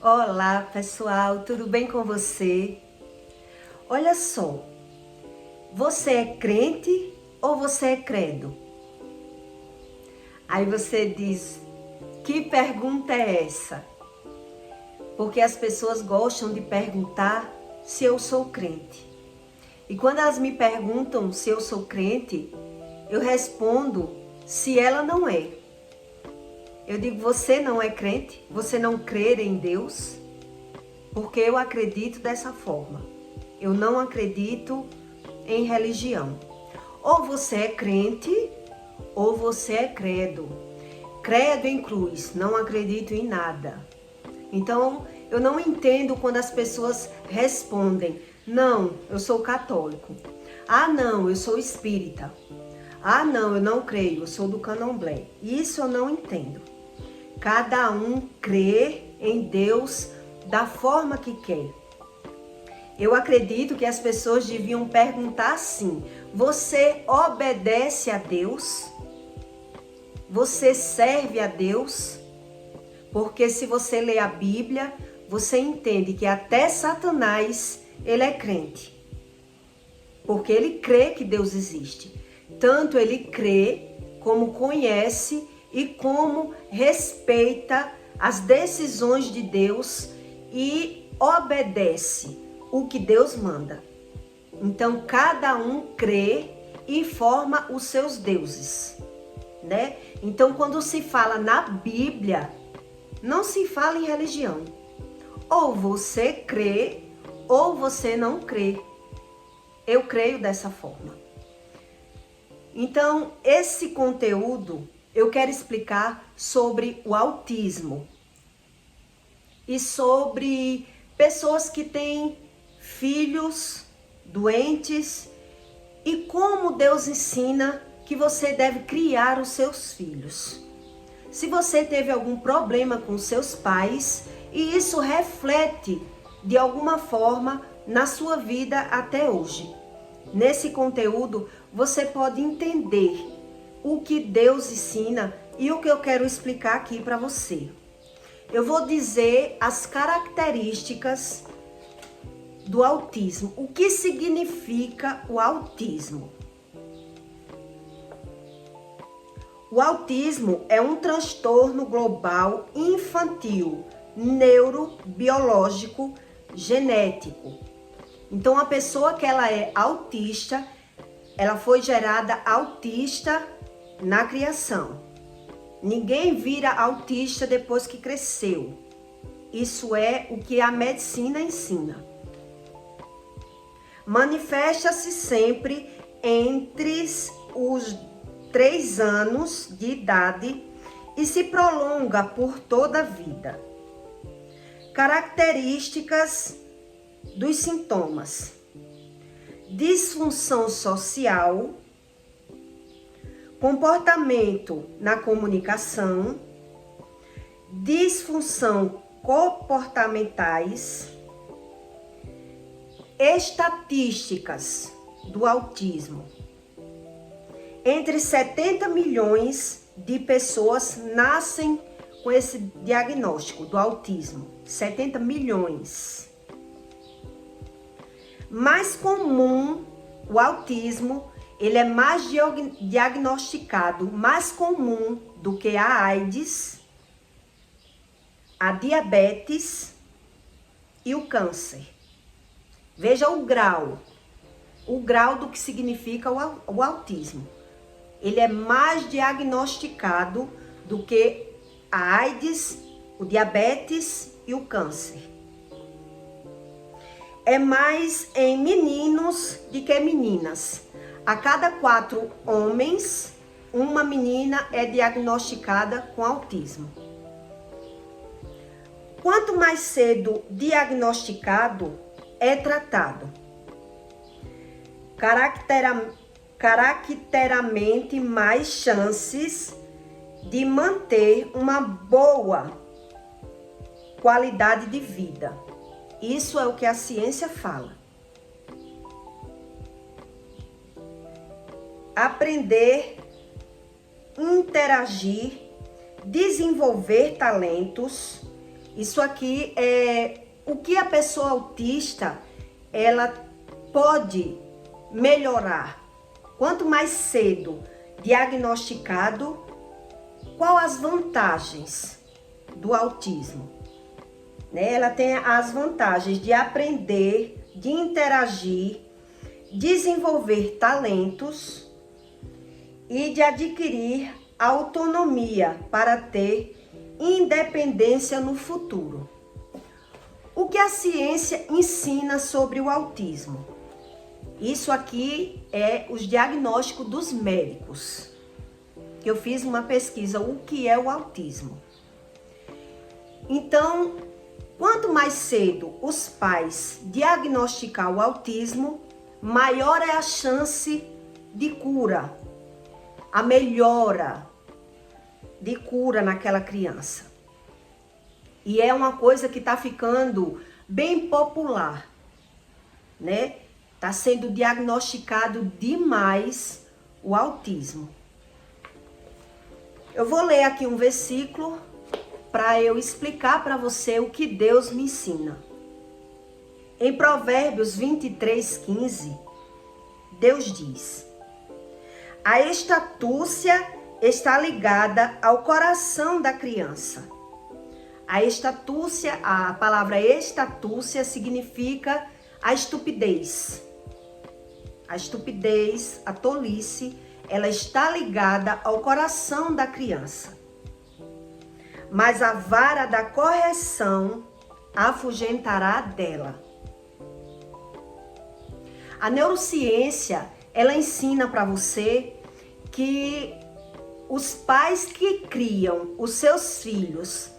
Olá pessoal, tudo bem com você? Olha só, você é crente ou você é credo? Aí você diz, que pergunta é essa? Porque as pessoas gostam de perguntar se eu sou crente. E quando elas me perguntam se eu sou crente, eu respondo se ela não é. Eu digo, você não é crente? Você não crê em Deus? Porque eu acredito dessa forma. Eu não acredito em religião. Ou você é crente, ou você é credo. Credo em cruz, não acredito em nada. Então, eu não entendo quando as pessoas respondem, não, eu sou católico. Ah, não, eu sou espírita. Ah, não, eu não creio, eu sou do candomblé. Isso eu não entendo. Cada um crê em Deus da forma que quer. Eu acredito que as pessoas deviam perguntar assim: você obedece a Deus? Você serve a Deus? Porque se você lê a Bíblia, você entende que até Satanás, ele é crente. Porque ele crê que Deus existe. Tanto ele crê, como conhece e como respeita as decisões de Deus e obedece o que Deus manda. Então, cada um crê e forma os seus deuses, né? Então, quando se fala na Bíblia, não se fala em religião. Ou você crê, ou você não crê. Eu creio dessa forma. Então, esse conteúdo eu quero explicar sobre o autismo e sobre pessoas que têm filhos doentes e como Deus ensina que você deve criar os seus filhos. Se você teve algum problema com seus pais e isso reflete de alguma forma na sua vida até hoje. Nesse conteúdo você pode entender o que Deus ensina e o que eu quero explicar aqui para você. Eu vou dizer as características do autismo. O que significa o autismo? O autismo é um transtorno global infantil, neurobiológico, genético. Então, a pessoa que ela é autista, ela foi gerada autista na criação. Ninguém vira autista depois que cresceu. Isso é o que a medicina ensina. Manifesta-se sempre entre os 3 anos de idade e se prolonga por toda a vida. Características dos sintomas: disfunção social, comportamento na comunicação, disfunção comportamentais, estatísticas do autismo. Entre 70 milhões de pessoas nascem com esse diagnóstico do autismo. 70 milhões. Mais comum, o autismo, ele é mais diagnosticado, mais comum do que a AIDS, a diabetes e o câncer. Veja o grau do que significa o autismo. Ele é mais diagnosticado do que a AIDS, o diabetes e o câncer. É mais em meninos do que meninas. A cada 4 homens, uma menina é diagnosticada com autismo. Quanto mais cedo diagnosticado, é tratado. Caractericamente mais chances de manter uma boa qualidade de vida. Isso é o que a ciência fala. Aprender, interagir, desenvolver talentos Isso aqui é o que a pessoa autista, ela pode melhorar. Quanto mais cedo diagnosticado, qual as vantagens do autismo? Né? Ela tem as vantagens de aprender, de interagir, desenvolver talentos e de adquirir autonomia para ter independência no futuro. O que a ciência ensina sobre o autismo? Isso aqui é os diagnósticos dos médicos. Eu fiz uma pesquisa, o que é o autismo. Então, quanto mais cedo os pais diagnosticar o autismo, maior é a chance de cura, a melhora de cura naquela criança. E é uma coisa que está ficando bem popular, né? Está sendo diagnosticado demais o autismo. Eu vou ler aqui um versículo para eu explicar para você o que Deus me ensina. Em Provérbios 23:15, Deus diz: a estatúcia está ligada ao coração da criança. A estatúcia, a palavra estatúcia significa a estupidez. A estupidez, a tolice, ela está ligada ao coração da criança. Mas a vara da correção afugentará dela. A neurociência, ela ensina para você que os pais que criam os seus filhos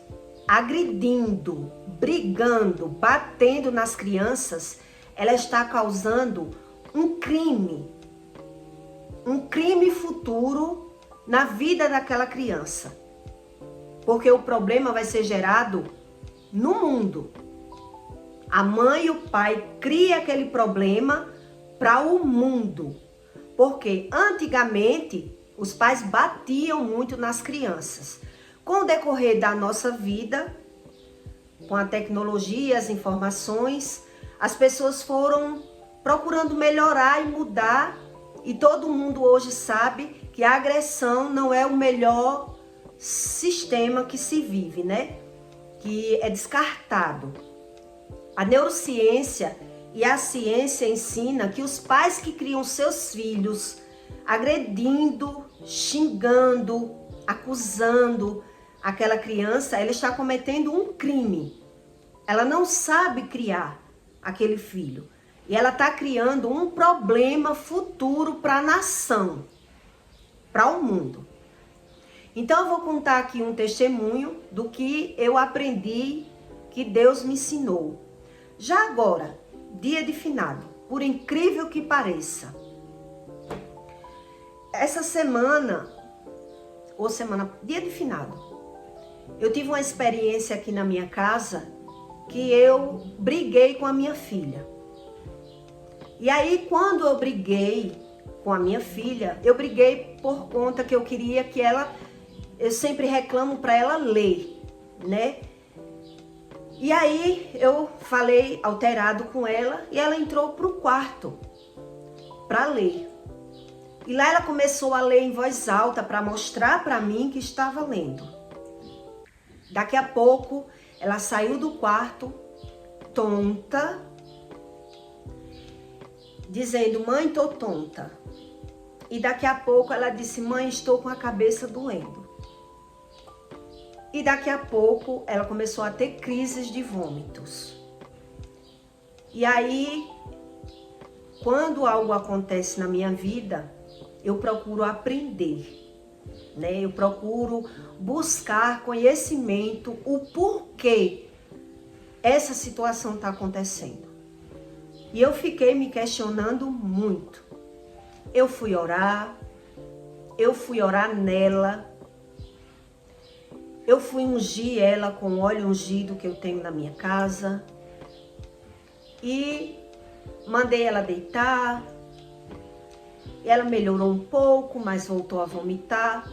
agredindo, brigando, batendo nas crianças, ela está causando um crime futuro na vida daquela criança. Porque o problema vai ser gerado no mundo. A mãe e o pai criam aquele problema para o mundo. Porque antigamente os pais batiam muito nas crianças. Com o decorrer da nossa vida, com a tecnologia, as informações, as pessoas foram procurando melhorar e mudar. E todo mundo hoje sabe que a agressão não é o melhor sistema que se vive, né? Que é descartado. A neurociência e a ciência ensina que os pais que criam seus filhos agredindo, xingando, acusando aquela criança, ela está cometendo um crime. Ela não sabe criar aquele filho. E ela está criando um problema futuro para a nação, para o mundo. Então eu vou contar aqui um testemunho do que eu aprendi, que Deus me ensinou. Já agora, dia de finado, por incrível que pareça, essa semana, dia de finado, eu tive uma experiência aqui na minha casa que eu briguei com a minha filha. E aí, quando eu briguei com a minha filha, eu briguei por conta que eu queria que eu sempre reclamo para ela ler, né? E aí, eu falei alterado com ela e ela entrou pro quarto para ler. E lá ela começou a ler em voz alta para mostrar para mim que estava lendo. Daqui a pouco, ela saiu do quarto, tonta, dizendo: mãe, tô tonta. E daqui a pouco ela disse: mãe, estou com a cabeça doendo. E daqui a pouco ela começou a ter crises de vômitos. E aí, quando algo acontece na minha vida, eu procuro aprender, né? Eu procuro buscar conhecimento, o porquê essa situação está acontecendo. E eu fiquei me questionando muito. Eu fui orar nela, eu fui ungir ela com óleo ungido que eu tenho na minha casa e mandei ela deitar. Ela melhorou um pouco, mas voltou a vomitar.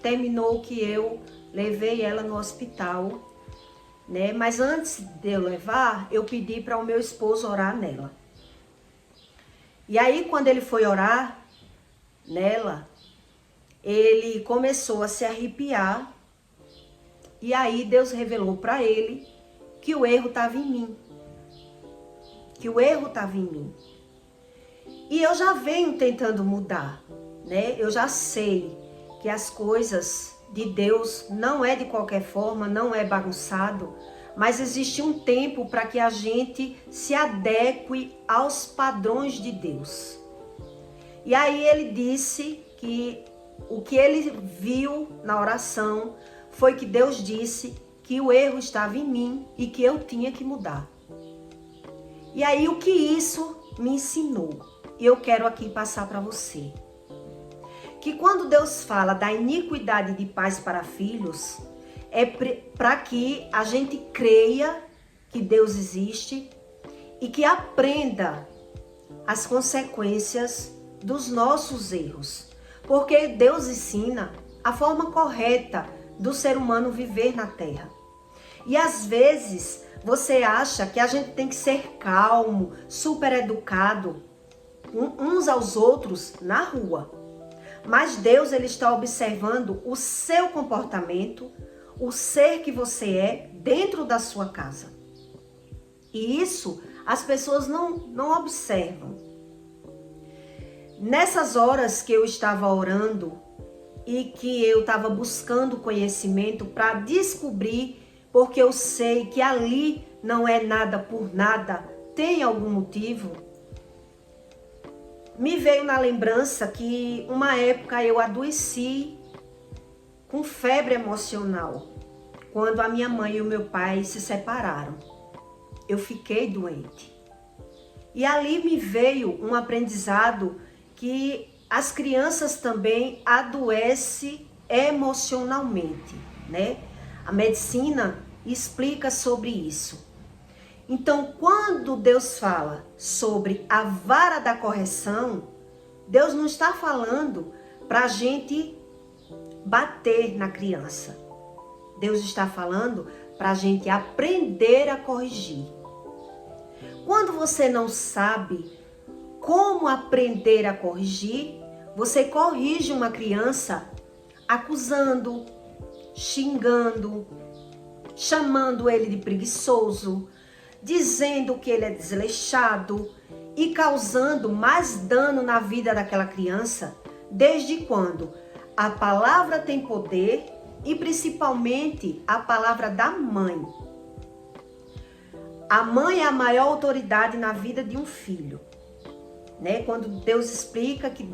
Terminou que eu levei ela no hospital né? Mas antes de eu levar, eu pedi para o meu esposo orar nela. E aí, quando ele foi orar nela, ele começou a se arrepiar. E aí Deus revelou para ele que o erro estava em mim. Que o erro estava em mim. E eu já venho tentando mudar, né? Eu já sei que as coisas de Deus não é de qualquer forma, não é bagunçado, mas existe um tempo para que a gente se adeque aos padrões de Deus. E aí ele disse que o que ele viu na oração foi que Deus disse que o erro estava em mim e que eu tinha que mudar. E aí o que isso me ensinou? E eu quero aqui passar para você. Que quando Deus fala da iniquidade de pais para filhos, é para que a gente creia que Deus existe e que aprenda as consequências dos nossos erros. Porque Deus ensina a forma correta do ser humano viver na terra. E às vezes você acha que a gente tem que ser calmo, super educado uns aos outros na rua. Mas Deus, ele está observando o seu comportamento, o ser que você é dentro da sua casa. E isso as pessoas não observam. Nessas horas que eu estava orando e que eu estava buscando conhecimento para descobrir, porque eu sei que ali não é nada por nada, tem algum motivo, me veio na lembrança que uma época eu adoeci com febre emocional, quando a minha mãe e o meu pai se separaram. Eu fiquei doente. E ali me veio um aprendizado que as crianças também adoecem emocionalmente, né? A medicina explica sobre isso. Então, quando Deus fala sobre a vara da correção, Deus não está falando para a gente bater na criança. Deus está falando para a gente aprender a corrigir. Quando você não sabe como aprender a corrigir, você corrige uma criança acusando, xingando, chamando ele de preguiçoso, dizendo que ele é desleixado e causando mais dano na vida daquela criança. Desde quando a palavra tem poder e principalmente a palavra da mãe. A mãe é a maior autoridade na vida de um filho, né? Quando Deus explica que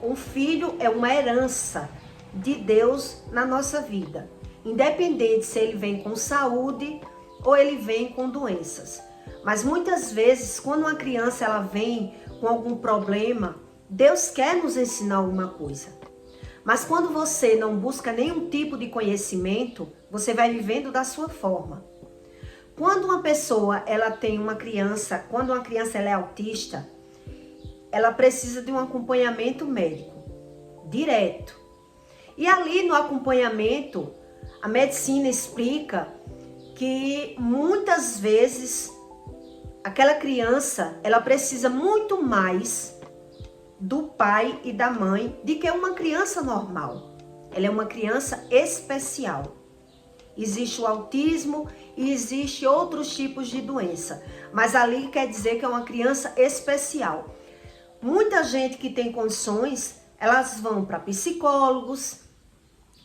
um filho é uma herança de Deus na nossa vida, independente se ele vem com saúde ou ele vem com doenças. Mas muitas vezes, quando uma criança ela vem com algum problema, Deus quer nos ensinar alguma coisa. Mas quando você não busca nenhum tipo de conhecimento, você vai vivendo da sua forma. Quando uma pessoa ela tem uma criança, quando uma criança ela é autista, ela precisa de um acompanhamento médico direto. E ali no acompanhamento, a medicina explica que muitas vezes aquela criança ela precisa muito mais do pai e da mãe do que uma criança normal. Ela é uma criança especial. Existe o autismo e existe outros tipos de doença, mas ali quer dizer que é uma criança especial. Muita gente que tem condições, elas vão para psicólogos,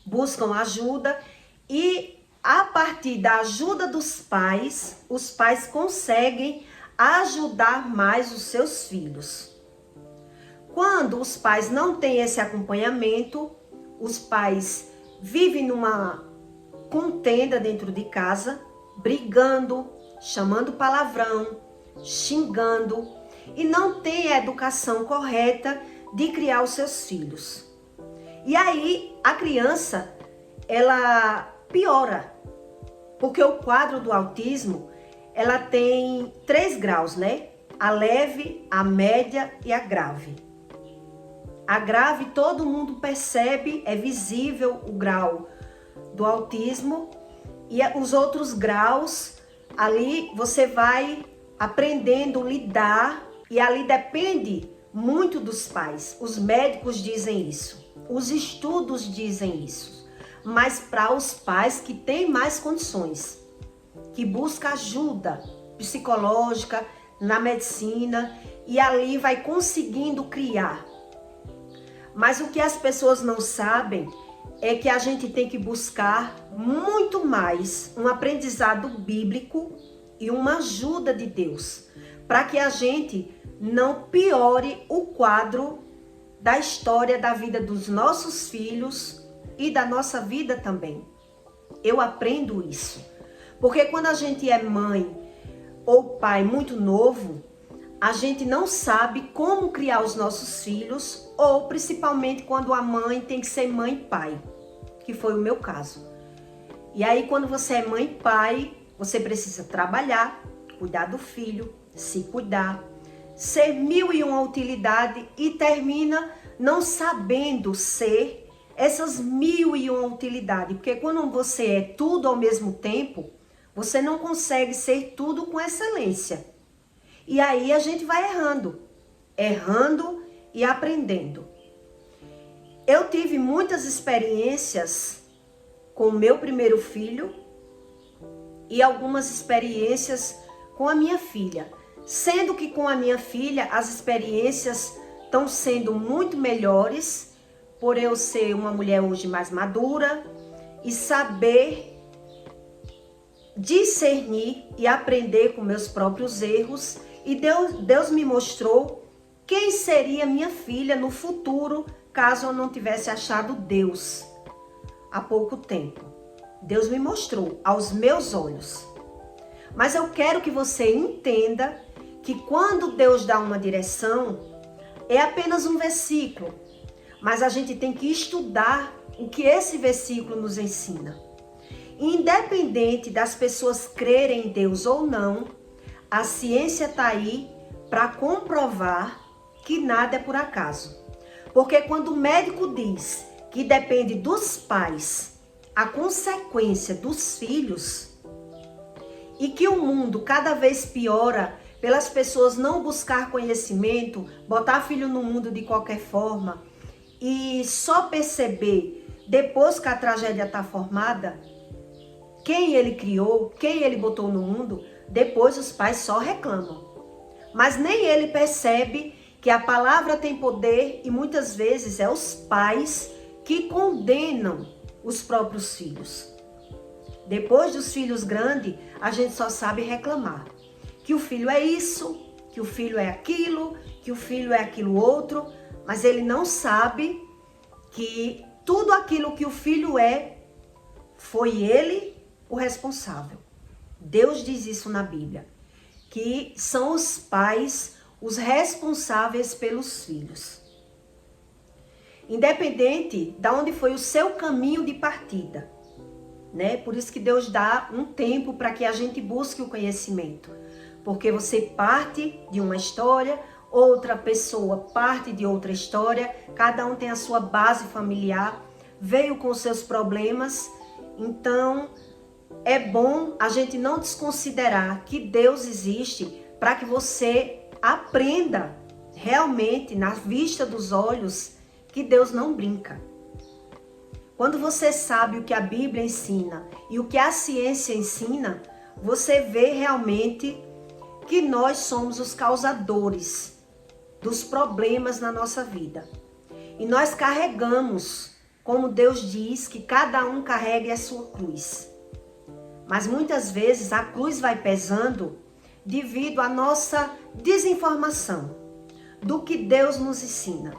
buscam ajuda e a partir da ajuda dos pais, os pais conseguem ajudar mais os seus filhos. Quando os pais não têm esse acompanhamento, os pais vivem numa contenda dentro de casa, brigando, chamando palavrão, xingando e não tem a educação correta de criar os seus filhos. E aí a criança, ela piora, porque o quadro do autismo, ela tem 3 graus, né? A leve, a média e a grave. A grave todo mundo percebe, é visível o grau do autismo E os outros graus, ali você vai aprendendo a lidar, e ali depende muito dos pais. Os médicos dizem isso, os estudos dizem isso, mas para os pais que têm mais condições, que buscam ajuda psicológica na medicina, e ali vai conseguindo criar. Mas o que as pessoas não sabem é que a gente tem que buscar muito mais um aprendizado bíblico e uma ajuda de Deus, para que a gente não piore o quadro da história da vida dos nossos filhos e da nossa vida também. Eu aprendo isso, porque quando a gente é mãe ou pai muito novo, a gente não sabe como criar os nossos filhos, ou principalmente quando a mãe tem que ser mãe e pai, que foi o meu caso. E aí quando você é mãe e pai, você precisa trabalhar, cuidar do filho, se cuidar, ser 1001 utilidade, e termina não sabendo ser essas 1001 utilidade, porque quando você é tudo ao mesmo tempo, você não consegue ser tudo com excelência. E aí a gente vai errando e aprendendo. Eu tive muitas experiências com o meu primeiro filho e algumas experiências com a minha filha. Sendo que com a minha filha as experiências estão sendo muito melhores, por eu ser uma mulher hoje mais madura e saber discernir e aprender com meus próprios erros. E Deus me mostrou quem seria minha filha no futuro, caso eu não tivesse achado Deus há pouco tempo. Deus me mostrou aos meus olhos. Mas eu quero que você entenda que quando Deus dá uma direção, é apenas um versículo, mas a gente tem que estudar o que esse versículo nos ensina. Independente das pessoas crerem em Deus ou não, a ciência está aí para comprovar que nada é por acaso. Porque quando o médico diz que depende dos pais a consequência dos filhos, e que o mundo cada vez piora pelas pessoas não buscar conhecimento, botar filho no mundo de qualquer forma e só perceber depois que a tragédia está formada, quem ele criou, quem ele botou no mundo, depois os pais só reclamam. Mas nem ele percebe que a palavra tem poder e muitas vezes é os pais que condenam os próprios filhos. Depois dos filhos grandes, a gente só sabe reclamar. Que o filho é isso, que o filho é aquilo, que o filho é aquilo outro, mas ele não sabe que tudo aquilo que o filho é, foi ele o responsável. Deus diz isso na Bíblia, que são os pais os responsáveis pelos filhos. Independente de onde foi o seu caminho de partida, né? Por isso que Deus dá um tempo para que a gente busque o conhecimento. Porque você parte de uma história, outra pessoa parte de outra história, cada um tem a sua base familiar, veio com seus problemas. Então, é bom a gente não desconsiderar que Deus existe para que você aprenda realmente, na vista dos olhos, que Deus não brinca. Quando você sabe o que a Bíblia ensina e o que a ciência ensina, você vê realmente que nós somos os causadores dos problemas na nossa vida. E nós carregamos, como Deus diz, que cada um carregue a sua cruz. Mas muitas vezes a cruz vai pesando devido à nossa desinformação do que Deus nos ensina.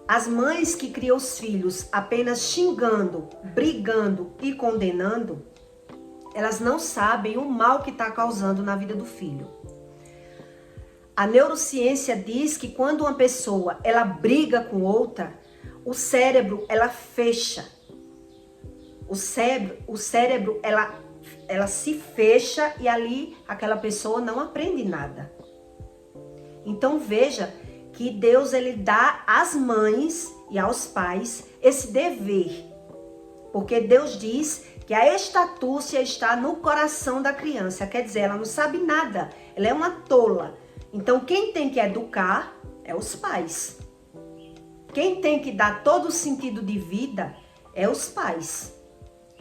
As mães que criam os filhos apenas xingando, brigando e condenando, elas não sabem o mal que está causando na vida do filho. A neurociência diz que quando uma pessoa ela briga com outra, o cérebro ela fecha. O cérebro ela se fecha e ali aquela pessoa não aprende nada. Então veja que Deus ele dá às mães e aos pais esse dever. Porque Deus diz que a estatúcia está no coração da criança. Quer dizer, ela não sabe nada, ela é uma tola. Então, quem tem que educar é os pais. Quem tem que dar todo o sentido de vida é os pais.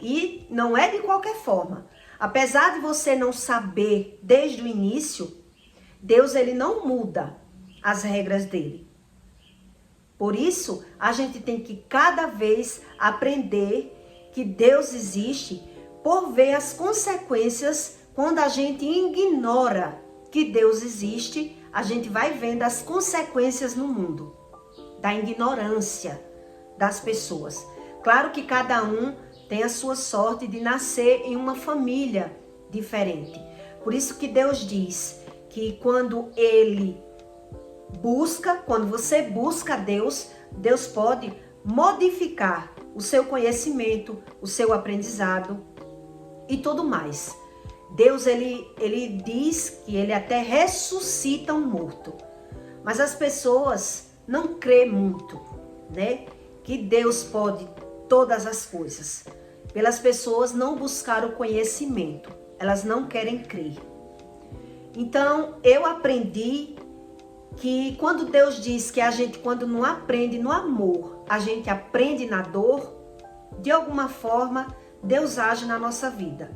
E não é de qualquer forma. Apesar de você não saber desde o início, Deus ele não muda as regras dele. Por isso, a gente tem que cada vez aprender que Deus existe por ver as consequências. Quando a gente ignora que Deus existe, a gente vai vendo as consequências no mundo da ignorância das pessoas. Claro que cada um tem a sua sorte de nascer em uma família diferente. Por isso que Deus diz que quando você busca Deus, Deus pode modificar o seu conhecimento, o seu aprendizado e tudo mais. Deus, ele diz que ele até ressuscita um morto. Mas as pessoas não crê muito, né? Que Deus pode todas as coisas. Pelas pessoas não buscar o conhecimento, elas não querem crer. Então, eu aprendi que quando Deus diz que a gente, quando não aprende no amor, a gente aprende na dor, de alguma forma, Deus age na nossa vida.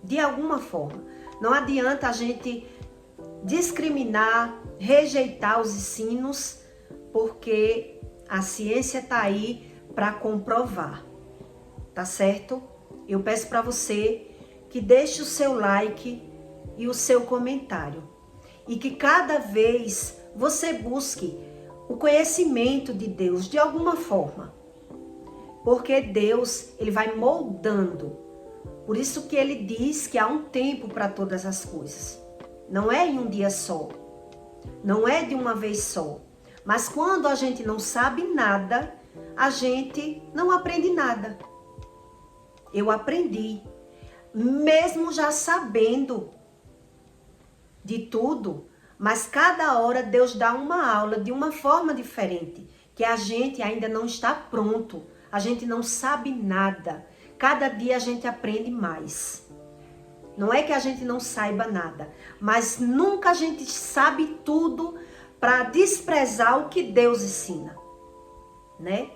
De alguma forma. Não adianta a gente discriminar, rejeitar os ensinos, porque a ciência está aí para comprovar, tá certo? Eu peço para você que deixe o seu like e o seu comentário e que cada vez você busque o conhecimento de Deus de alguma forma, porque Deus ele vai moldando. Por isso que ele diz que há um tempo para todas as coisas. Não é em um dia só, não é de uma vez só. Mas quando a gente não sabe nada, a gente não aprende nada. Eu aprendi, mesmo já sabendo de tudo, mas cada hora Deus dá uma aula de uma forma diferente, que a gente ainda não está pronto, a gente não sabe nada. Cada dia a gente aprende mais. Não é que a gente não saiba nada, mas nunca a gente sabe tudo para desprezar o que Deus ensina, né?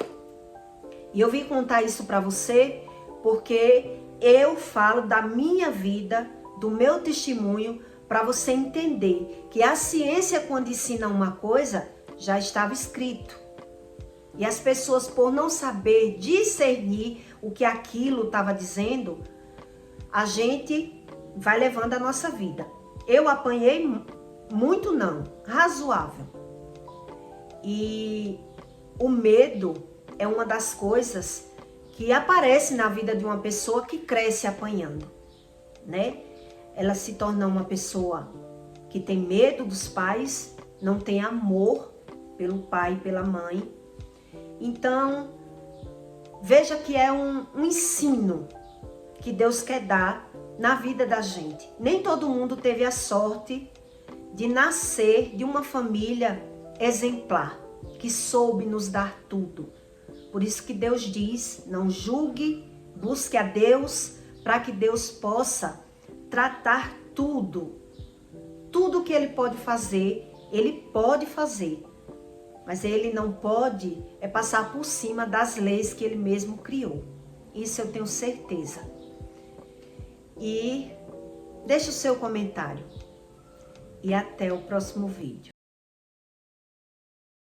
E eu vim contar isso para você porque eu falo da minha vida, do meu testemunho, para você entender que a ciência, quando ensina uma coisa, já estava escrito. E as pessoas, por não saber discernir o que aquilo estava dizendo, a gente vai levando a nossa vida. Eu apanhei muito não, razoável. E o medo é uma das coisas que aparece na vida de uma pessoa que cresce apanhando, né? Ela se torna uma pessoa que tem medo dos pais, não tem amor pelo pai e pela mãe. Então, veja que é um ensino que Deus quer dar na vida da gente. Nem todo mundo teve a sorte de nascer de uma família exemplar, que soube nos dar tudo. Por isso que Deus diz, não julgue, busque a Deus, para que Deus possa tratar tudo. Tudo que Ele pode fazer, Ele pode fazer. Mas Ele não pode passar por cima das leis que Ele mesmo criou. Isso eu tenho certeza. E deixe o seu comentário. E até o próximo vídeo.